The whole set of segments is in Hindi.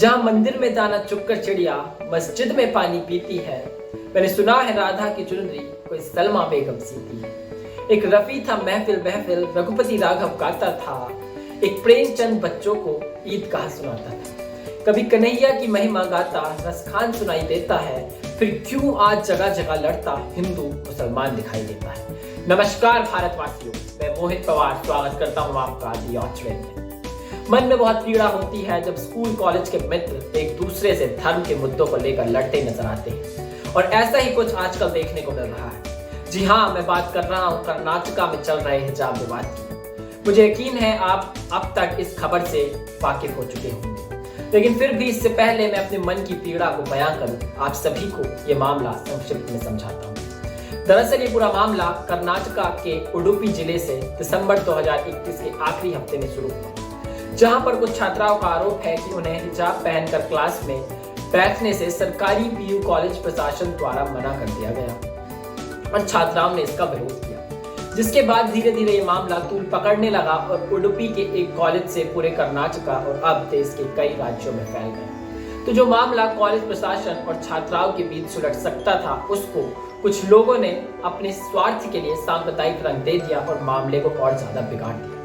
जहाँ मंदिर में दाना चुगकर चिड़िया मस्जिद में पानी पीती है, मैंने सुना है राधा की चुनरी कोई सलमा बेगम सीती है। एक रफी था महफिल महफिल रघुपति राघव गाता था, एक प्रेमचंद बच्चों को ईद कहा सुनाता था। कभी कन्हैया की महिमा गाता रसखान सुनाई देता है, फिर क्यों आज जगह जगह लड़ता हिंदू मुसलमान दिखाई देता है। नमस्कार भारतवासियों, मैं मोहित पवार स्वागत करता हूँ आपका आज यॉच में। मन में बहुत पीड़ा होती है जब स्कूल कॉलेज के मित्र एक दूसरे से धर्म के मुद्दों को लेकर लड़ते नजर आते हैं, और ऐसा ही कुछ आजकल देखने को मिल रहा है। जी हाँ, मैं बात कर रहा हूँ कर्नाटका में चल रहे हिजाब विवाद की। मुझे यकीन है आप अब तक इस खबर से वाकिफ हो चुके होंगे, लेकिन फिर भी इससे पहले मैं अपने मन की पीड़ा को बयां करूं, आप सभी को ये मामला संक्षिप्त में समझाता हूँ। दरअसल ये पूरा मामला कर्नाटका के उडुपी जिले से दिसंबर 2021 के आखिरी हफ्ते में शुरू हुआ, जहां पर कुछ छात्राओं का आरोप है कि उन्हें हिजाब पहनकर क्लास में बैठने से सरकारी पीयू कॉलेज प्रशासन द्वारा मना कर दिया गया और छात्राओं ने इसका विरोध किया, जिसके बाद धीरे धीरे ये मामला तूल पकड़ने लगा और उडुपी के एक कॉलेज से पूरे कर्नाटका और अब देश के कई राज्यों में फैल गया। तो जो मामला कॉलेज प्रशासन और छात्राओं के बीच सुलझ सकता था, उसको कुछ लोगों ने अपने स्वार्थ के लिए सांप्रदायिक रंग दे दिया और मामले को और ज्यादा बिगाड़ दिया।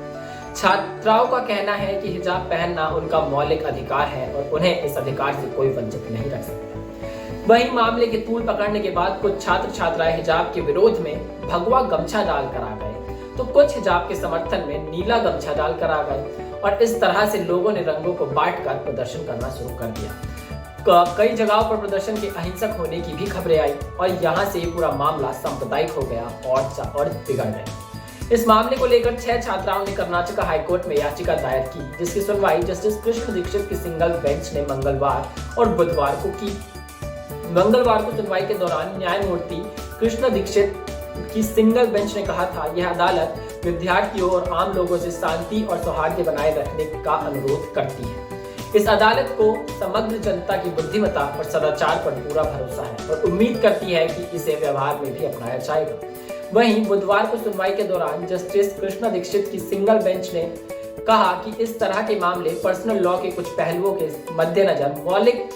छात्राओं का कहना है कि हिजाब पहनना उनका मौलिक अधिकार है और उन्हें इस अधिकार से कोई वंचित नहीं रख सकता। वहीं मामले के तूल पकड़ने के बाद कुछ छात्र छात्राएं हिजाब के विरोध में भगवा गमछा डालकर आ गए, तो कुछ हिजाब के समर्थन में नीला गमछा डालकर आ गए, और इस तरह से लोगों ने रंगों को बांटकर प्रदर्शन करना शुरू कर दिया। कई जगहों पर प्रदर्शन के अहिंसक होने की भी खबरें आई और यहाँ से ये पूरा मामला सांप्रदायिक हो गया और बिगड़ गया। इस मामले को लेकर 6 छात्राओं ने कर्नाटक हाईकोर्ट में याचिका दायर की, जिसकी सुनवाई जस्टिस कृष्ण दीक्षित की सिंगल बेंच ने मंगलवार और बुधवार को की। मंगलवार को सुनवाई के दौरान न्यायमूर्ति कृष्ण दीक्षित की सिंगल बेंच ने कहा था, यह अदालत विद्यार्थियों और आम लोगों से शांति और सौहार्द बनाए रखने का अनुरोध करती है। इस अदालत को समग्र जनता की बुद्धिमत्ता और सदाचार पर पूरा भरोसा है और उम्मीद करती है कि इसे व्यवहार में भी अपनाया जाएगा। वहीं बुधवार को सुनवाई के दौरान जस्टिस कृष्ण दीक्षित की सिंगल बेंच ने कहा कि इस तरह के मामले पर्सनल लॉ के कुछ पहलुओं के मद्देनजर मौलिक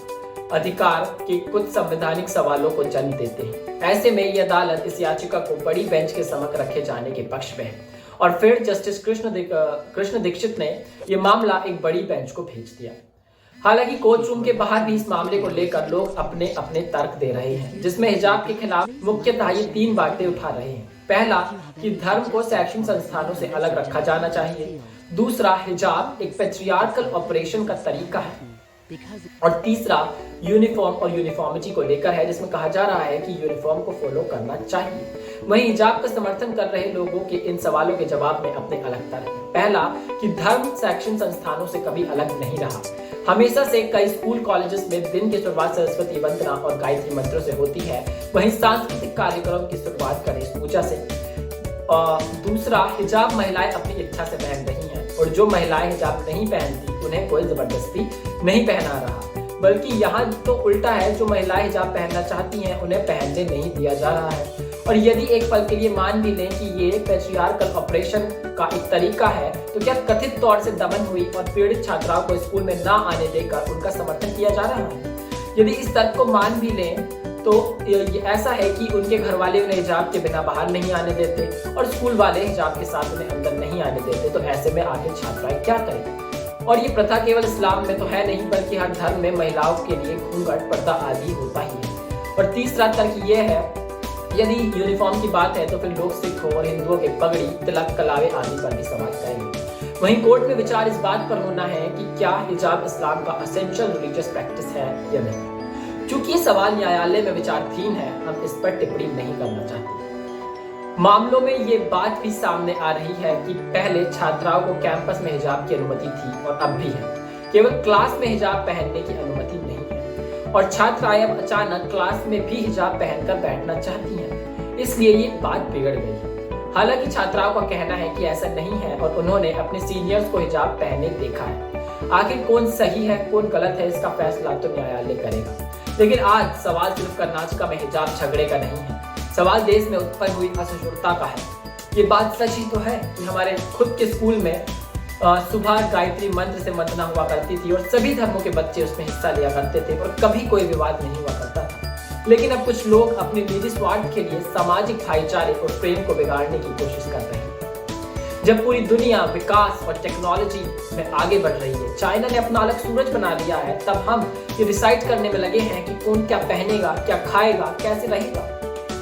अधिकार के कुछ संवैधानिक सवालों को जन्म देते हैं। ऐसे में यह अदालत इस याचिका को बड़ी बेंच के समक्ष रखे जाने के पक्ष में है, और फिर जस्टिस कृष्ण दीक्षित ने यह मामला एक बड़ी बेंच को भेज दिया। हालांकि कोर्ट रूम के बाहर भी इस मामले को लेकर लोग अपने अपने तर्क दे रहे हैं, जिसमें हिजाब के खिलाफ मुख्यतः ये 3 बातें उठा रहे हैं। पहला, कि धर्म को शैक्षणिक संस्थानों से अलग रखा जाना चाहिए। दूसरा, हिजाब एक पैट्रियार्कल ऑपरेशन का तरीका है। और तीसरा, यूनिफॉर्म और यूनिफॉर्मिटी को लेकर है, जिसमें कहा जा रहा है कि यूनिफॉर्म को फॉलो करना चाहिए। वहीं हिजाब का समर्थन कर रहे लोगों के इन सवालों के जवाब में अपने अलग तर्क हैं। पहला, कि धर्म शैक्षणिक संस्थानों से कभी अलग नहीं रहा। हमेशा से कई स्कूल कॉलेजेस में दिन की शुरुआत सरस्वती वंदना और गायत्री मंत्रों से होती है। वहीं सांस्कृतिक कार्यक्रम की शुरुआत गणेश पूजा से। दूसरा, हिजाब महिलाएं अपनी इच्छा से पहन रही हैं, और जो महिलाएं हिजाब नहीं पहनती उन्हें कोई जबरदस्ती नहीं पहना रहा, बल्कि यहाँ तो उल्टा है, जो महिलाएं हिजाब पहनना चाहती हैं उन्हें पहनने नहीं दिया जा रहा है। और यदि एक पल के लिए मान भी लें कि ये पैट्रियार्कल ऑपरेशन का एक तरीका है, तो क्या कथित तौर से दमन हुई और पीड़ित छात्राओं को स्कूल में ना आने देकर उनका समर्थन किया जा रहा है? यदि इस तर्क को मान भी लें तो ऐसा है कि उनके घर वाले उन्हें हिजाब के बिना बाहर नहीं आने देते और स्कूल वाले हिजाब के साथ उन्हें अंदर नहीं आने देते, तो ऐसे में आखिर छात्राएं क्या करें? और ये प्रथा केवल इस्लाम में तो है नहीं, बल्कि हर धर्म में महिलाओं के लिए घूंघट, पर्दा आदि होता ही है। और तीसरा तर्क ये है, यदि यूनिफॉर्म की बात है तो फिर लोग सिखों और हिंदुओं के पगड़ी, तिलक, कलावे आदि पर भी सवाल करेंगे। वहीं कोर्ट में विचार इस बात पर होना है कि क्या हिजाब इस्लाम का एसेंशियल रिलीजियस प्रैक्टिस है या नहीं। चूंकि ये सवाल न्यायालय में विचाराधीन है, हम इस पर टिप्पणी नहीं करना चाहते। मामलों में ये बात भी सामने आ रही है कि पहले छात्राओं को कैंपस में हिजाब की अनुमति थी और अब भी है, केवल क्लास में हिजाब पहनने की अनुमति नहीं है, और छात्राएं अब अचानक क्लास में भी हिजाब पहनकर बैठना चाहती हैं, इसलिए ये बात बिगड़ गई। हालांकि छात्राओं का कहना है कि ऐसा नहीं है और उन्होंने अपने सीनियर्स को हिजाब पहने देखा है। आखिर कौन सही है कौन गलत है, इसका फैसला तो न्यायालय करेगा। लेकिन आज सवाल सिर्फ कर्नाटका में हिजाब झगड़े का नहीं है, सवाल देश में उत्पन्न हुई असहिष्णुता का है। ये बात सच ही तो है कि हमारे खुद के स्कूल में सुबह गायत्री मंत्र से मंथना हुआ करती थी और सभी धर्मों के बच्चे उसमें हिस्सा लिया करते थे और कभी कोई विवाद नहीं हुआ करता था। लेकिन अब कुछ लोग अपने निजी स्वार्थ के लिए सामाजिक भाईचारे और प्रेम को बिगाड़ने की कोशिश कर रहे हैं। जब पूरी दुनिया विकास और टेक्नोलॉजी में आगे बढ़ रही है, चाइना ने अपना अलग सूरज बना लिया है, तब हम ये डिसाइड करने में लगे हैं कि कौन क्या पहनेगा, क्या खाएगा, कैसे रहेगा।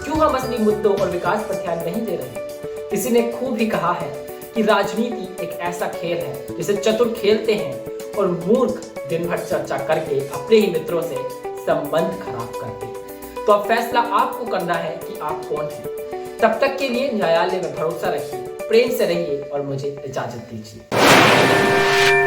क्यों हम असली मुद्दों और विकास पर ध्यान नहीं दे रहे? किसी ने खूब ही कहा है कि राजनीति एक ऐसा खेल है जिसे चतुर खेलते हैं और मूर्ख दिन भर चर्चा करके अपने ही मित्रों से संबंध खराब करते हैं। तो अब फैसला आपको करना है कि आप कौन हैं। तब तक के लिए न्यायालय में भरोसा रखिए, प्रेम से रहिए और मुझे इजाजत दीजिए।